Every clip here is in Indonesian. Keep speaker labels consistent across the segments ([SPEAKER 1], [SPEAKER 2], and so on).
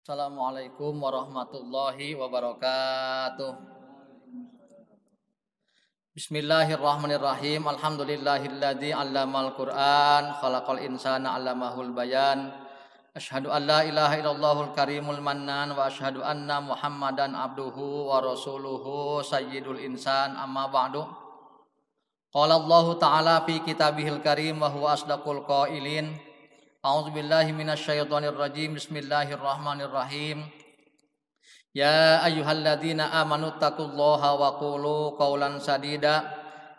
[SPEAKER 1] Assalamualaikum warahmatullahi wabarakatuh. Bismillahirrahmanirrahim. Alhamdulillahilladzi 'allamal Qur'an, khalaqal insana 'allamahul bayan. Asyhadu an la ilaha illallahul karimul mannan wa asyhadu anna Muhammadan abduhu wa rasuluhu sayyidul insan amma ba'du. Qala Allahu ta'ala fi kitabihil karim wa huwa asdaqul qailin. A'udzubillahi minasyaitonir rajim. Bismillahirrahmanirrahim. Ya ayyuhalladzina amanu taqullaha wa qulu qawlan sadida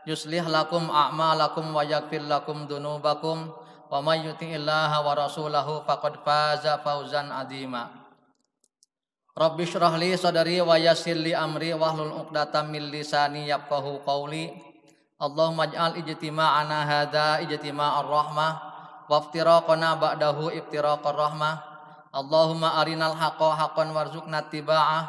[SPEAKER 1] yuslih lakum a'malakum wa yaghfir lakum dzunubakum wa may yuti'illaha wa rasulahu faqad faza fawzan 'azima. Rabbi shrah li sadri wa yassir li amri wahlul 'uqdatam min lisani yafqahu qawli. Allahumma ij'al ijtima'ana hadza ijtima'ar rahmah waftiraqana ba'dahu iftiraqar rahmah. Allahumma arinal haqqa haqqan warzuqna tiba'ah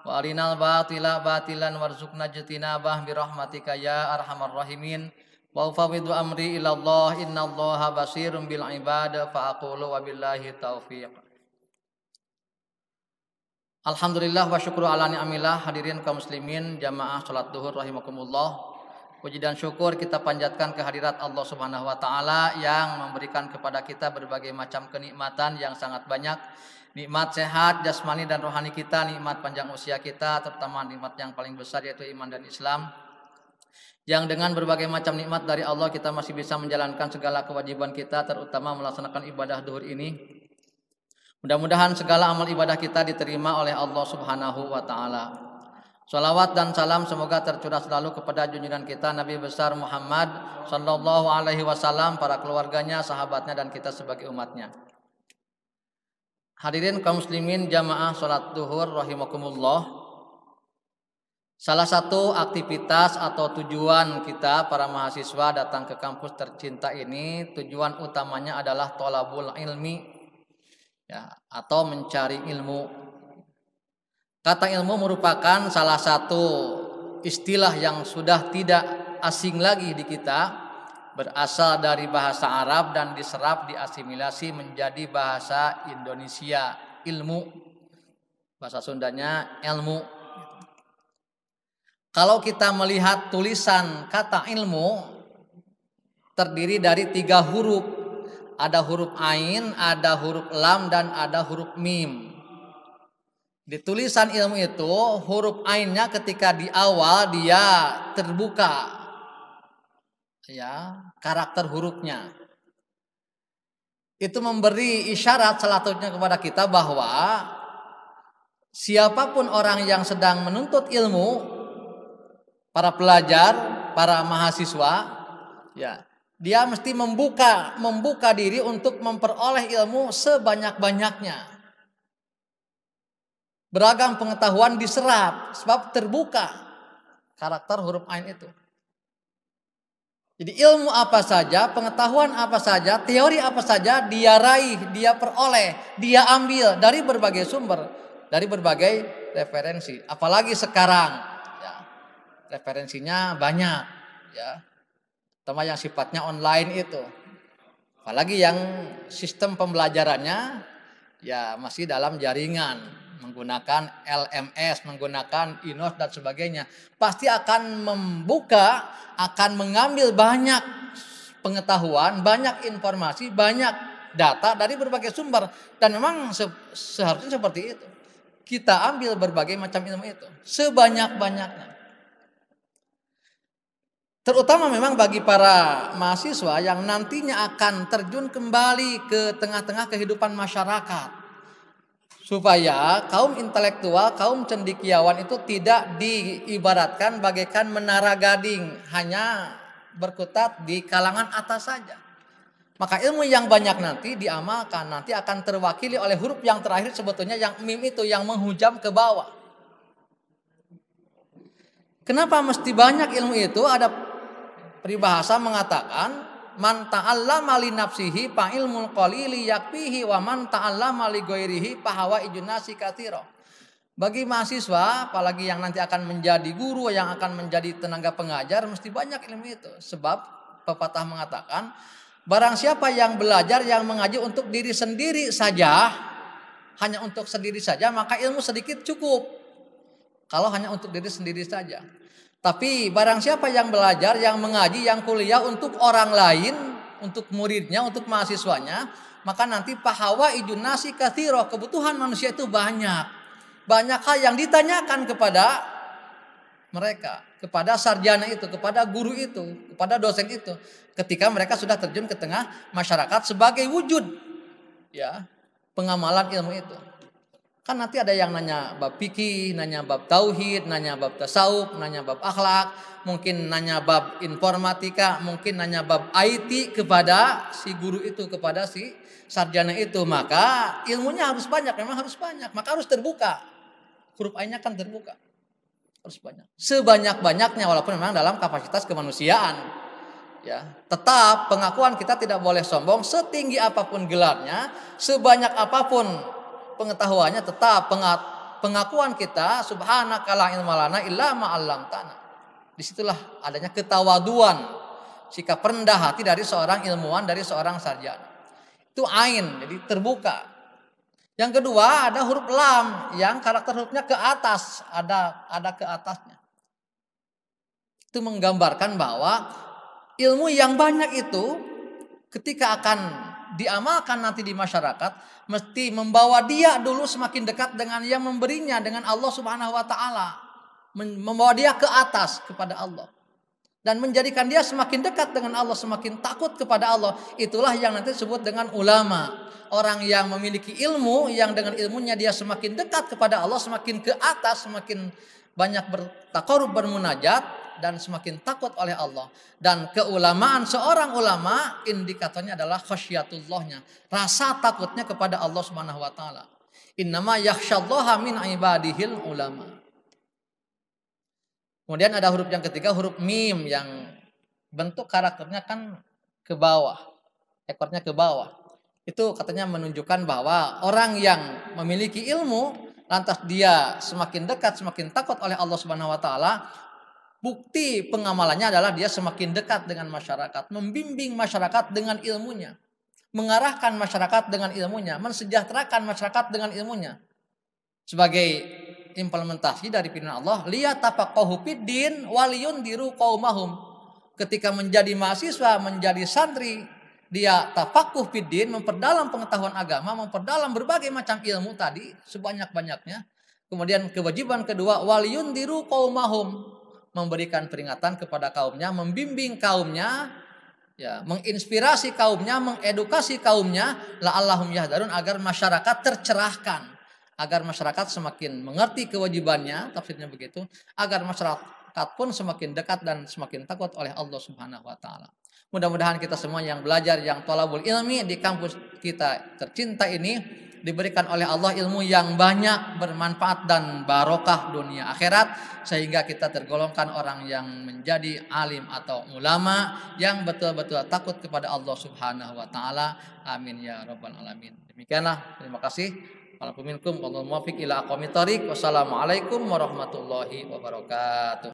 [SPEAKER 1] wa arinal batila batilan warzuqna jitinabah birahmatika ya arhamar rahimin. Wa ufawwidu amri ilallah innallaha basirun bil ibad fa aqulu wabillahi taufiq. Alhamdulillah wa syukru ala ni'amillah. Hadirin kaum muslimin jamaah salat duhur rahimakumullah. Puji dan syukur kita panjatkan kehadirat Allah Subhanahu wa taala yang memberikan kepada kita berbagai macam kenikmatan yang sangat banyak. Nikmat sehat jasmani dan rohani kita, nikmat panjang usia kita, terutama nikmat yang paling besar yaitu iman dan Islam. Yang dengan berbagai macam nikmat dari Allah kita masih bisa menjalankan segala kewajiban kita, terutama melaksanakan ibadah duhur ini. Mudah-mudahan segala amal ibadah kita diterima oleh Allah Subhanahu wa taala. Salawat dan salam semoga tercurah selalu kepada junjungan kita Nabi besar Muhammad sallallahu alaihi wasallam, para keluarganya, sahabatnya dan kita sebagai umatnya. Hadirin kaum muslimin jamaah salat duhur rahimakumullah. Salah satu aktivitas atau tujuan kita para mahasiswa datang ke kampus tercinta ini, tujuan utamanya adalah thalabul ilmi, ya, atau mencari ilmu. Kata ilmu merupakan salah satu istilah yang sudah tidak asing lagi di kita, berasal dari bahasa Arab dan diserap diasimilasi menjadi bahasa Indonesia, ilmu. Bahasa Sundanya ilmu. Kalau kita melihat tulisan kata ilmu terdiri dari 3 huruf. Ada huruf ain, ada huruf lam dan ada huruf mim. Di tulisan ilmu itu huruf ainnya ketika di awal dia terbuka, ya, karakter hurufnya. Itu memberi isyarat selanjutnya kepada kita bahwa siapapun orang yang sedang menuntut ilmu, para pelajar, para mahasiswa, ya, dia mesti membuka diri untuk memperoleh ilmu sebanyak-banyaknya. Beragam pengetahuan diserap sebab terbuka karakter huruf ain itu. Jadi ilmu apa saja, pengetahuan apa saja, teori apa saja dia raih, dia peroleh, dia ambil dari berbagai sumber, dari berbagai referensi. Apalagi sekarang, ya, referensinya banyak, ya, terutama yang sifatnya online itu. Apalagi yang sistem pembelajarannya ya masih dalam jaringan, menggunakan LMS, menggunakan INOS dan sebagainya, pasti akan membuka, akan mengambil banyak pengetahuan, banyak informasi, banyak data dari berbagai sumber. Dan memang seharusnya seperti itu. Kita ambil berbagai macam ilmu itu sebanyak-banyaknya. Terutama memang bagi para mahasiswa yang nantinya akan terjun kembali ke tengah-tengah kehidupan masyarakat. Supaya kaum intelektual, kaum cendekiawan itu tidak diibaratkan bagaikan menara gading, hanya berkutat di kalangan atas saja. Maka ilmu yang banyak nanti diamalkan, nanti akan terwakili oleh huruf yang terakhir sebetulnya yang mim itu yang menghujam ke bawah. Kenapa mesti banyak ilmu itu? Ada peribahasa mengatakan man ta'allama li nafsihi fa ilmul qalili yakfihi wa man ta'allama li ghairihi fa hawaijun nasi katsira. Bagi mahasiswa apalagi yang nanti akan menjadi guru, yang akan menjadi tenaga pengajar, mesti banyak ilmu itu. Sebab pepatah mengatakan barang siapa yang belajar, yang mengaji untuk diri sendiri saja, hanya untuk sendiri saja, maka ilmu sedikit cukup. Kalau hanya untuk diri sendiri saja. Tapi barang siapa yang belajar, yang mengaji, yang kuliah untuk orang lain, untuk muridnya, untuk mahasiswanya, maka nanti pahawa ijun nasi kathiro, kebutuhan manusia itu banyak. Banyak hal yang ditanyakan kepada mereka, kepada sarjana itu, kepada guru itu, kepada dosen itu, ketika mereka sudah terjun ke tengah masyarakat sebagai wujud ya pengamalan ilmu itu. Kan nanti ada yang nanya bab fikih, nanya bab tauhid, nanya bab tasawuf, nanya bab akhlak, mungkin nanya bab informatika, mungkin nanya bab IT kepada si guru itu, kepada si sarjana itu. Maka ilmunya harus banyak, memang harus banyak, maka harus terbuka. Huruf A-nya kan terbuka. Harus banyak. Sebanyak-banyaknya walaupun memang dalam kapasitas kemanusiaan. Ya, tetap pengakuan kita tidak boleh sombong, setinggi apapun gelarnya, sebanyak apapun pengetahuannya, tetap pengakuan kita subhanaka la ilma lana illa ma 'allamtana. Disitulah adanya ketawaduan, sikap rendah hati dari seorang ilmuwan, dari seorang sarjana. Itu ain, jadi terbuka. Yang kedua ada huruf lam yang karakter hurufnya ke atas, ada ke atasnya. Itu menggambarkan bahwa ilmu yang banyak itu ketika akan diamalkan nanti di masyarakat mesti membawa dia dulu semakin dekat dengan yang memberinya, dengan Allah Subhanahu wa taala. Membawa dia ke atas kepada Allah. Dan menjadikan dia semakin dekat dengan Allah, semakin takut kepada Allah. Itulah yang nanti disebut dengan ulama. Orang yang memiliki ilmu, yang dengan ilmunya dia semakin dekat kepada Allah, semakin ke atas, semakin banyak bertakarub, bermunajat, dan semakin takut oleh Allah. Dan keulamaan seorang ulama indikatornya adalah khasyatullahnya, rasa takutnya kepada Allah Subhanahu wa taala. Innama yakhsyallaha min ibadihil ulama. Kemudian ada huruf yang ketiga, huruf mim, yang bentuk karakternya kan ke bawah, ekornya ke bawah. Itu katanya menunjukkan bahwa orang yang memiliki ilmu lantas dia semakin dekat, semakin takut oleh Allah Subhanahu wa taala. Bukti pengamalannya adalah dia semakin dekat dengan masyarakat, membimbing masyarakat dengan ilmunya, mengarahkan masyarakat dengan ilmunya, mensejahterakan masyarakat dengan ilmunya. Sebagai implementasi dari firman Allah, liyatafaqahu fiddin waliyundiru qaumahum. Ketika menjadi mahasiswa, menjadi santri, dia tafaqquh fiddin, memperdalam pengetahuan agama, memperdalam berbagai macam ilmu tadi sebanyak-banyaknya. Kemudian kewajiban kedua, waliyundiru qaumahum, memberikan peringatan kepada kaumnya, membimbing kaumnya, ya, menginspirasi kaumnya, mengedukasi kaumnya, la'allahum yahdarun, agar masyarakat tercerahkan, agar masyarakat semakin mengerti kewajibannya, tafsirnya begitu, agar masyarakat pun semakin dekat dan semakin takut oleh Allah Subhanahu wa taala. Mudah-mudahan kita semua yang belajar, yang thalabul ilmi di kampus kita tercinta ini, diberikan oleh Allah ilmu yang banyak, bermanfaat dan barokah dunia akhirat, sehingga kita tergolongkan orang yang menjadi alim atau ulama yang betul-betul takut kepada Allah Subhanahu wa taala. Amin ya rabbal alamin. Demikianlah, terima kasih. Walaupun minkum wallahul muwaffiq ila aqwamit thoriq. Wassalamualaikum warahmatullahi wabarakatuh.